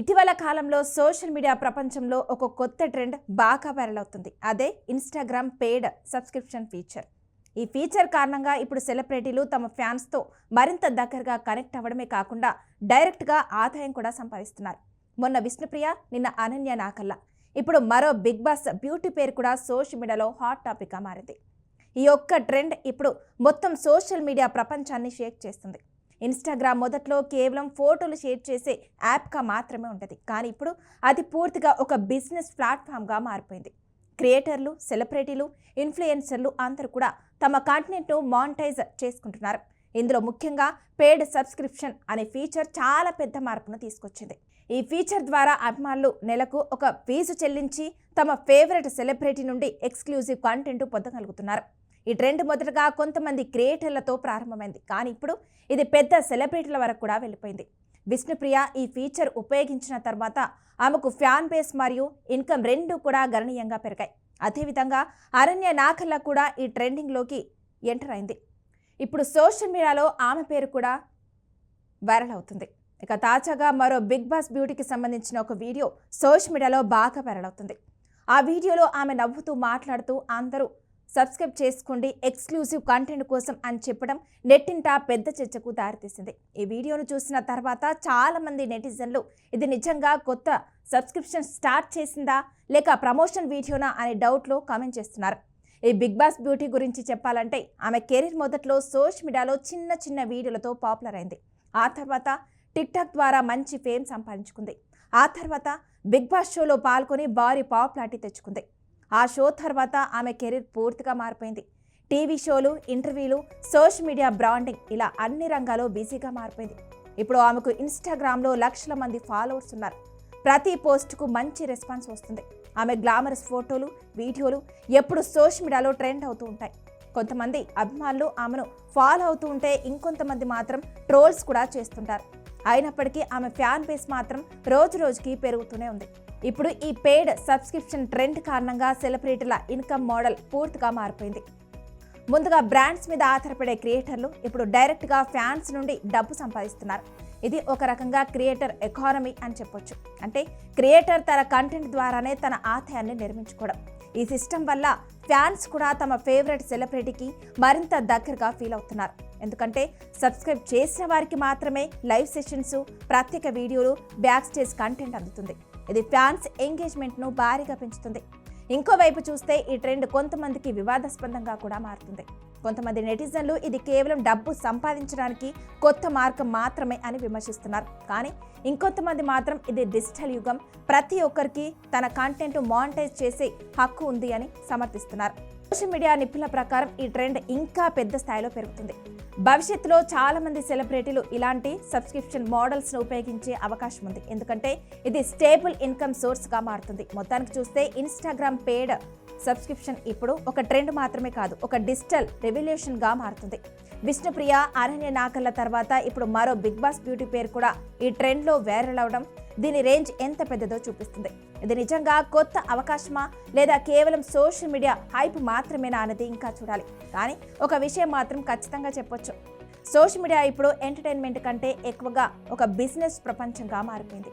ఇటీవల కాలంలో social media ప్రపంచంలో ఒక కొత్త ట్రెండ్ బాగా వైరల్ అవుతుంది. అదే ఇన్స్టాగ్రామ్ పెయిడ్ సబ్స్క్రిప్షన్ ఫీచర్. ఈ ఫీచర్ కారణంగా ఇప్పుడు సెలబ్రిటీలు తమ ఫ్యాన్స్తో మరింత దగ్గరగా కనెక్ట్ అవ్వడమే కాకుండా డైరెక్ట్గా ఆదాయం కూడా సంపాదిస్తున్నారు. మొన్న విష్ణుప్రియ, నిన్న అనన్య నాకల్లా, ఇప్పుడు మరో బిగ్ బాస్ బ్యూటీ పేరు కూడా సోషల్ మీడియాలో హాట్ టాపిక్గా మారింది. ఈ ఒక్క ట్రెండ్ ఇప్పుడు మొత్తం సోషల్ మీడియా ప్రపంచాన్ని షేక్ చేస్తుంది. ఇన్స్టాగ్రామ్ మొదట్లో కేవలం ఫోటోలు షేర్ చేసే యాప్గా మాత్రమే ఉంటుంది. కానీ ఇప్పుడు అది పూర్తిగా ఒక బిజినెస్ ప్లాట్ఫామ్గా మారిపోయింది. క్రియేటర్లు, సెలబ్రిటీలు, ఇన్ఫ్లుయెన్సర్లు అందరూ కూడా తమ కంటెంట్ను మానిటైజ్ చేసుకుంటున్నారు. ఇందులో ముఖ్యంగా పెయిడ్ సబ్స్క్రిప్షన్ అనే ఫీచర్ చాలా పెద్ద మార్పును తీసుకొచ్చింది. ఈ ఫీచర్ ద్వారా అభిమానులు నెలకు ఒక ఫీజు చెల్లించి తమ ఫేవరెట్ సెలబ్రిటీ నుండి ఎక్స్క్లూజివ్ కంటెంట్ పొందగలుగుతున్నారు. ఈ ట్రెండ్ మొదటగా కొంతమంది క్రియేటర్లతో ప్రారంభమైంది, కానీ ఇప్పుడు ఇది పెద్ద సెలబ్రిటీల వరకు కూడా వెళ్ళిపోయింది. విష్ణుప్రియ ఈ ఫీచర్ ఉపయోగించిన తర్వాత ఆమెకు ఫ్యాన్ బేస్ మరియు ఇన్కమ్ రెండూ కూడా గణనీయంగా పెరిగాయి. అదేవిధంగా అనన్య నాకల్లా కూడా ఈ ట్రెండింగ్లోకి ఎంటర్ అయింది. ఇప్పుడు సోషల్ మీడియాలో ఆమె పేరు కూడా వైరల్ అవుతుంది. ఇక తాజాగా మరో బిగ్ బాస్ బ్యూటీకి సంబంధించిన ఒక వీడియో సోషల్ మీడియాలో బాగా వైరల్ అవుతుంది. ఆ వీడియోలో ఆమె నవ్వుతూ మాట్లాడుతూ అందరూ సబ్స్క్రైబ్ చేసుకోండి ఎక్స్క్లూజివ్ కంటెంట్ కోసం అని చెప్పడం నెట్టింట పెద్ద చర్చకు దారితీసింది. ఈ వీడియోను చూసిన తర్వాత చాలా మంది నెటిజన్లు ఇది నిజంగా కొత్త సబ్స్క్రిప్షన్ స్టార్ట్ చేసిందా లేక ప్రమోషన్ వీడియోనా అనే డౌట్లో కామెంట్ చేస్తున్నారు. ఈ బిగ్ బాస్ బ్యూటీ గురించి చెప్పాలంటే ఆమె కెరీర్ మొదట్లో సోషల్ మీడియాలో చిన్న చిన్న వీడియోలతో పాపులర్ అయింది. ఆ తర్వాత టిక్టాక్ ద్వారా మంచి ఫేమ్ సంపాదించుకుంది. ఆ తర్వాత బిగ్ బాస్ షోలో పాల్గొని భారీ పాపులారిటీ తెచ్చుకుంది. ఆ షో తర్వాత ఆమె కెరీర్ పూర్తిగా మారిపోయింది. టీవీ షోలు, ఇంటర్వ్యూలు, సోషల్ మీడియా బ్రాండింగ్ ఇలా అన్ని రంగాల్లో బిజీగా మారిపోయింది. ఇప్పుడు ఆమెకు ఇన్స్టాగ్రామ్లో లక్షల మంది ఫాలోవర్స్ ఉన్నారు. ప్రతి పోస్టుకు మంచి రెస్పాన్స్ వస్తుంది. ఆమె గ్లామరస్ ఫోటోలు, వీడియోలు ఎప్పుడు సోషల్ మీడియాలో ట్రెండ్ అవుతూ ఉంటాయి. కొంతమంది అభిమానులు ఆమెను ఫాలో అవుతూ ఉంటే ఇంకొంతమంది మాత్రం ట్రోల్స్ కూడా చేస్తుంటారు. అయినప్పటికీ ఆమె ఫ్యాన్ బేస్ మాత్రం రోజు రోజుకి పెరుగుతూనే ఉంది. ఇప్పుడు ఈ పెయిడ్ సబ్స్క్రిప్షన్ ట్రెండ్ కారణంగా సెలబ్రిటీల ఇన్కమ్ మోడల్ పూర్తిగా మారిపోయింది. ముందుగా బ్రాండ్స్ మీద ఆధారపడే క్రియేటర్లు ఇప్పుడు డైరెక్ట్గా ఫ్యాన్స్ నుండి డబ్బు సంపాదిస్తున్నారు. ఇది ఒక రకంగా క్రియేటర్ ఎకానమీ అని చెప్పొచ్చు. అంటే క్రియేటర్ తన కంటెంట్ ద్వారానే తన ఆదాయాన్ని నిర్మించుకోవడం. ఈ సిస్టమ్ వల్ల ఫ్యాన్స్ కూడా తమ ఫేవరెట్ సెలబ్రిటీకి మరింత దగ్గరగా ఫీల్ అవుతున్నారు. ఎందుకంటే సబ్స్క్రైబ్ చేసిన వారికి మాత్రమే లైవ్ సెషన్స్, ప్రత్యేక వీడియోలు, బ్యాక్ స్టేజ్ కంటెంట్ అందుతుంది. ఇది ఫ్యాన్స్ ఎంగేజ్మెంట్ను భారీగా పెంచుతుంది. ఇంకోవైపు చూస్తే ఈ ట్రెండ్ కొంతమందికి వివాదాస్పదంగా కూడా మారుతుంది. కొంతమంది నెటిజన్లు ఇది కేవలం డబ్బు సంపాదించడానికి కొత్త మార్గం మాత్రమే అని విమర్శిస్తున్నారు. కానీ ఇంకొంతమంది మాత్రం ఇది డిజిటల్ యుగం, ప్రతి ఒక్కరికి తన కంటెంట్ మానిటైజ్ చేసే హక్కు ఉంది అని సమర్థిస్తున్నారు. సోషల్ మీడియా నిపుణుల ప్రకారం ఈ ట్రెండ్ ఇంకా పెద్ద స్థాయిలో పెరుగుతుంది. భవిష్యత్తులో చాలా మంది సెలబ్రిటీలు ఇలాంటి సబ్స్క్రిప్షన్ మోడల్స్ను ఉపయోగించే అవకాశం ఉంది. ఎందుకంటే ఇది స్టేబుల్ ఇన్కమ్ సోర్స్గా మారుతుంది. మొత్తానికి చూస్తే ఇన్స్టాగ్రామ్ పెయిడ్ సబ్స్క్రిప్షన్ ఇప్పుడు ఒక ట్రెండ్ మాత్రమే కాదు, ఒక డిజిటల్ రెవల్యూషన్గా మారుతుంది. విష్ణుప్రియ, అనన్య నాకల్ల తర్వాత ఇప్పుడు మరో బిగ్ బాస్ బ్యూటీ పేరు కూడా ఈ ట్రెండ్లో వైరల్ అవడం దీని రేంజ్ ఎంత పెద్దదో చూపిస్తుంది. ఇది నిజంగా కొత్త అవకాశమా లేదా కేవలం సోషల్ మీడియా హైప్ మాత్రమేనా అనేది ఇంకా చూడాలి. కానీ ఒక విషయం మాత్రం ఖచ్చితంగా చెప్పొచ్చు, సోషల్ మీడియా ఇప్పుడు ఎంటర్టైన్మెంట్ కంటే ఎక్కువగా ఒక బిజినెస్ ప్రపంచంగా మారిపోయింది.